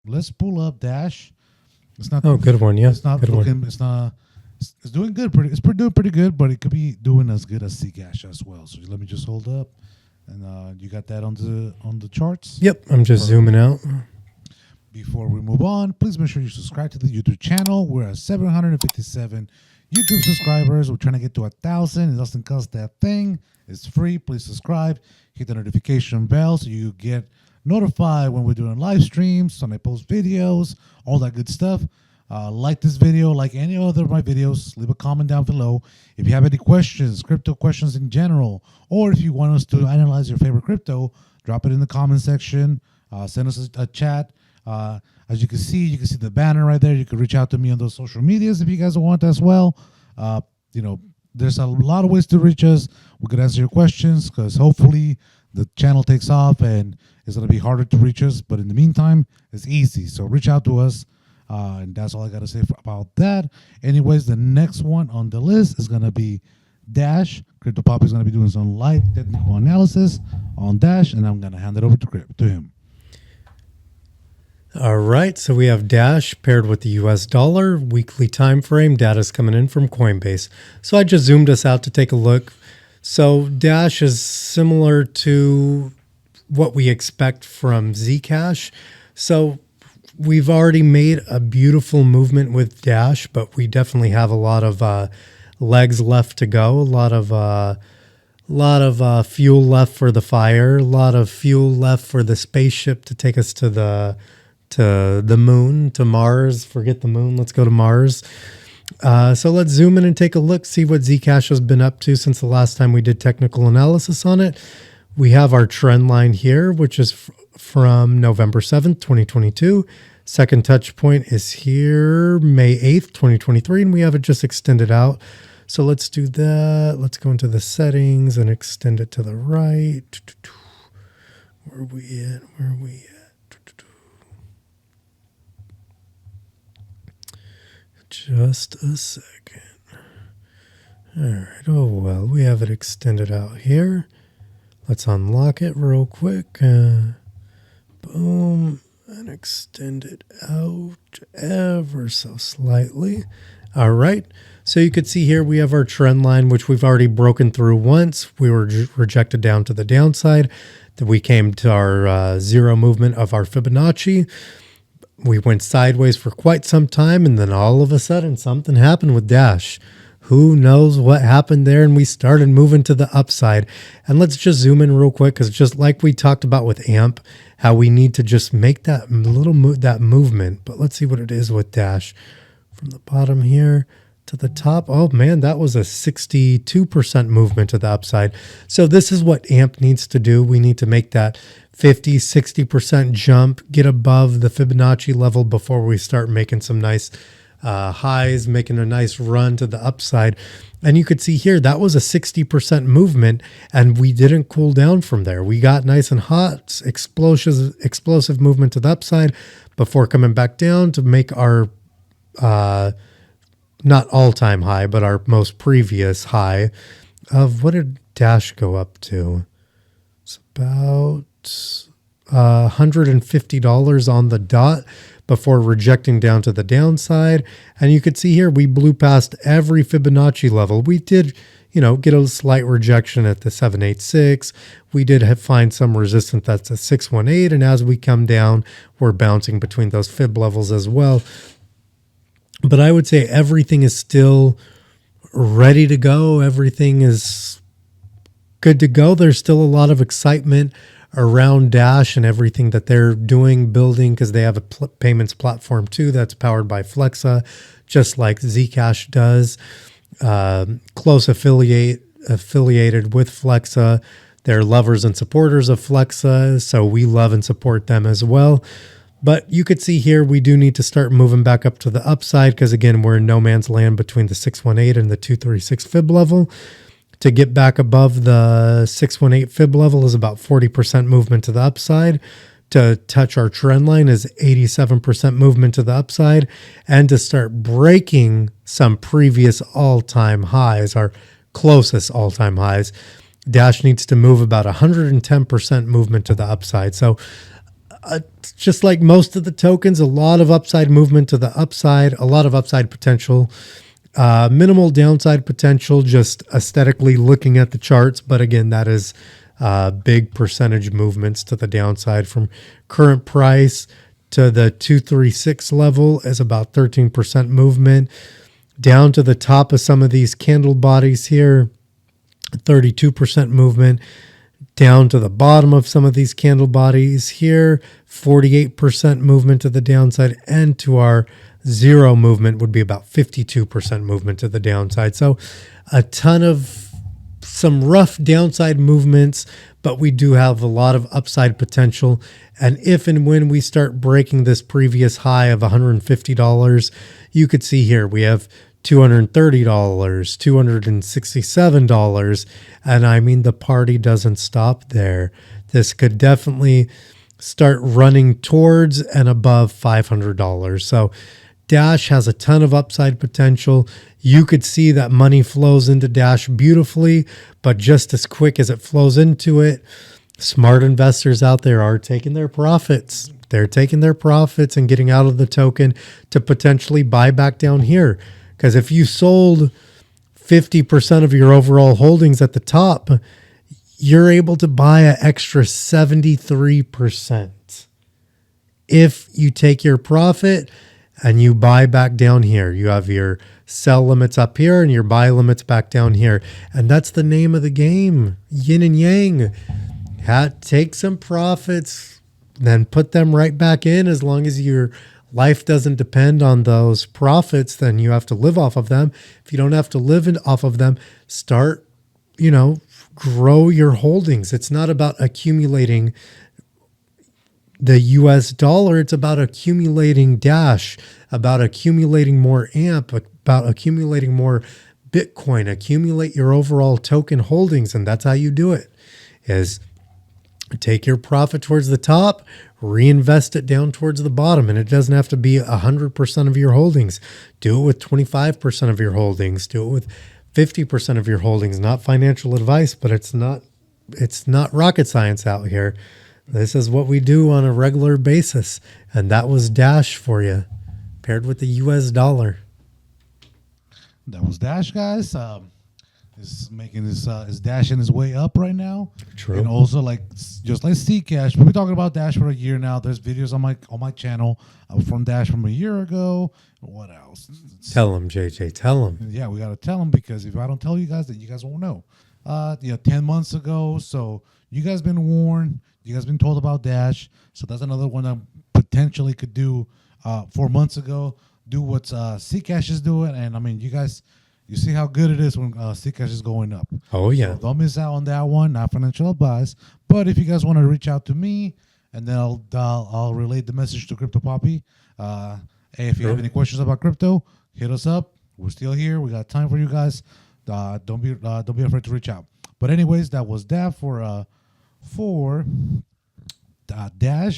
let's pull up Dash. It's not. Oh, good one. Yeah, it's not good looking. one. It's not. It's doing good. Doing pretty good, but it could be doing as good as Zcash as well. So let me just hold up, and you got that on the charts. Yep, I'm just zooming out. Before we move on, please make sure you subscribe to the YouTube channel. We're at 757 YouTube subscribers. We're trying to get to 1,000. It doesn't cost that thing. It's free. Please subscribe. Hit the notification bell so you get notified when we're doing live streams, when I post videos, all that good stuff. Like this video, like any other of my videos. Leave a comment down below. If you have any questions, crypto questions in general, or if you want us to analyze your favorite crypto, drop it in the comment section. Send us a chat. As you can see the banner right there. You can reach out to me on those social medias if you guys want as well. There's a lot of ways to reach us. We could answer your questions because hopefully the channel takes off and it's going to be harder to reach us. But in the meantime, it's easy. So reach out to us. And that's all I got to say about that. Anyways, the next one on the list is going to be Dash. Crypto Pop is going to be doing some light technical analysis on Dash, and I'm going to hand it over to him. All right, so we have Dash paired with the US dollar, weekly time frame. Data's coming in from Coinbase. So I just zoomed us out to take a look. So Dash is similar to what we expect from Zcash. So we've already made a beautiful movement with Dash, but we definitely have a lot of legs left to go. A lot of fuel left for the fire. A lot of fuel left for the spaceship to take us to the moon, to Mars. Forget the moon. Let's go to Mars. So let's zoom in and take a look, see what Zcash has been up to since the last time we did technical analysis on it. We have our trend line here, which is from November 7th, 2022. Second touch point is here, May 8th, 2023, and we have it just extended out. So let's do that. Let's go into the settings and extend it to the right. Where are we at? Just a second. All right. Oh, well, we have it extended out here. Let's unlock it real quick. Boom. And extend it out ever so slightly. All right. So you could see here we have our trend line, which we've already broken through once. We were rejected down to the downside. Then we came to our zero movement of our Fibonacci. We went sideways for quite some time, and then all of a sudden something happened with Dash. Who knows what happened there, and we started moving to the upside. And let's just zoom in real quick, because just like we talked about with AMP, how we need to just make that little that movement. But let's see what it is with Dash. From the bottom here to the top, oh man, that was a 62% movement to the upside. So this is what AMP needs to do. We need to make that 50, 60% jump, get above the Fibonacci level before we start making some nice highs, making a nice run to the upside. And you could see here, that was a 60% movement, and we didn't cool down from there. We got nice and hot, explosive movement to the upside before coming back down to make our, not all-time high, but our most previous high of, what did Dash go up to? It's about $150 on the dot before rejecting down to the downside. And you could see here, we blew past every Fibonacci level. We did, get a slight rejection at the 786. We did find some resistance that's a 618. And as we come down, we're bouncing between those Fib levels as well. But I would say everything is still ready to go. Everything is good to go. There's still a lot of excitement around Dash and everything that they're doing, building, because they have a payments platform too that's powered by Flexa, just like Zcash does. Close affiliated with Flexa. They're lovers and supporters of Flexa, so we love and support them as well. But you could see here, we do need to start moving back up to the upside because, again, we're in no man's land between the 618 and the 236 Fib level. To get back above the 618 Fib level is about 40% movement to the upside. To touch our trend line is 87% movement to the upside. And to start breaking some previous all-time highs, our closest all-time highs, Dash needs to move about 110% movement to the upside. So just like most of the tokens, a lot of upside movement to the upside, a lot of upside potential, minimal downside potential, just aesthetically looking at the charts. But again, that is big percentage movements to the downside from current price to the 236 level is about 13% movement. Down to the top of some of these candle bodies here, 32% movement. Down to the bottom of some of these candle bodies here, 48% movement to the downside, and to our zero movement would be about 52% movement to the downside. So a ton of some rough downside movements, but we do have a lot of upside potential. And if and when we start breaking this previous high of $150, you could see here we have $230, $267. And I mean, the party doesn't stop there. This could definitely start running towards and above $500. So Dash has a ton of upside potential. You could see that money flows into Dash beautifully, but just as quick as it flows into it, smart investors out there are taking their profits. They're taking their profits and getting out of the token to potentially buy back down here. Because if you sold 50% of your overall holdings at the top, you're able to buy an extra 73%. If you take your profit and you buy back down here, you have your sell limits up here and your buy limits back down here. And that's the name of the game, yin and yang. Take some profits, then put them right back in. As long as your life doesn't depend on those profits, then you have to live off of them. If you don't have to live off of them, start, grow your holdings. It's not about accumulating the US dollar. It's about accumulating Dash, about accumulating more AMP, about accumulating more Bitcoin. Accumulate your overall token holdings. And that's how you do it, is take your profit towards the top, reinvest it down towards the bottom. And it doesn't have to be 100% of your holdings. Do it with 25% of your holdings. Do it with 50% of your holdings. Not financial advice, but it's not rocket science out here. This is what we do on a regular basis. And that was Dash for you, paired with the US dollar. That was Dash, guys. Is making this is dashing his way up right now. True. And also, just like Zcash, we've been talking about Dash for a year now. There's videos on my channel from Dash from a year ago. What else? Tell them, JJ. Tell them. Yeah, we gotta tell them, because if I don't tell you guys, that you guys won't know. 10 months ago. So you guys been warned. You guys been told about Dash. So that's another one that potentially could do 4 months ago. Do what Zcash is doing, and I mean, you guys. You see how good it is when Zcash is going up. Oh, yeah. So don't miss out on that one. Not financial advice. But if you guys want to reach out to me, and then I'll relay the message to Crypto Poppy. Hey, if you have any questions about crypto, hit us up. We're still here. We got time for you guys. Don't be afraid to reach out. But anyways, that was that for Dash.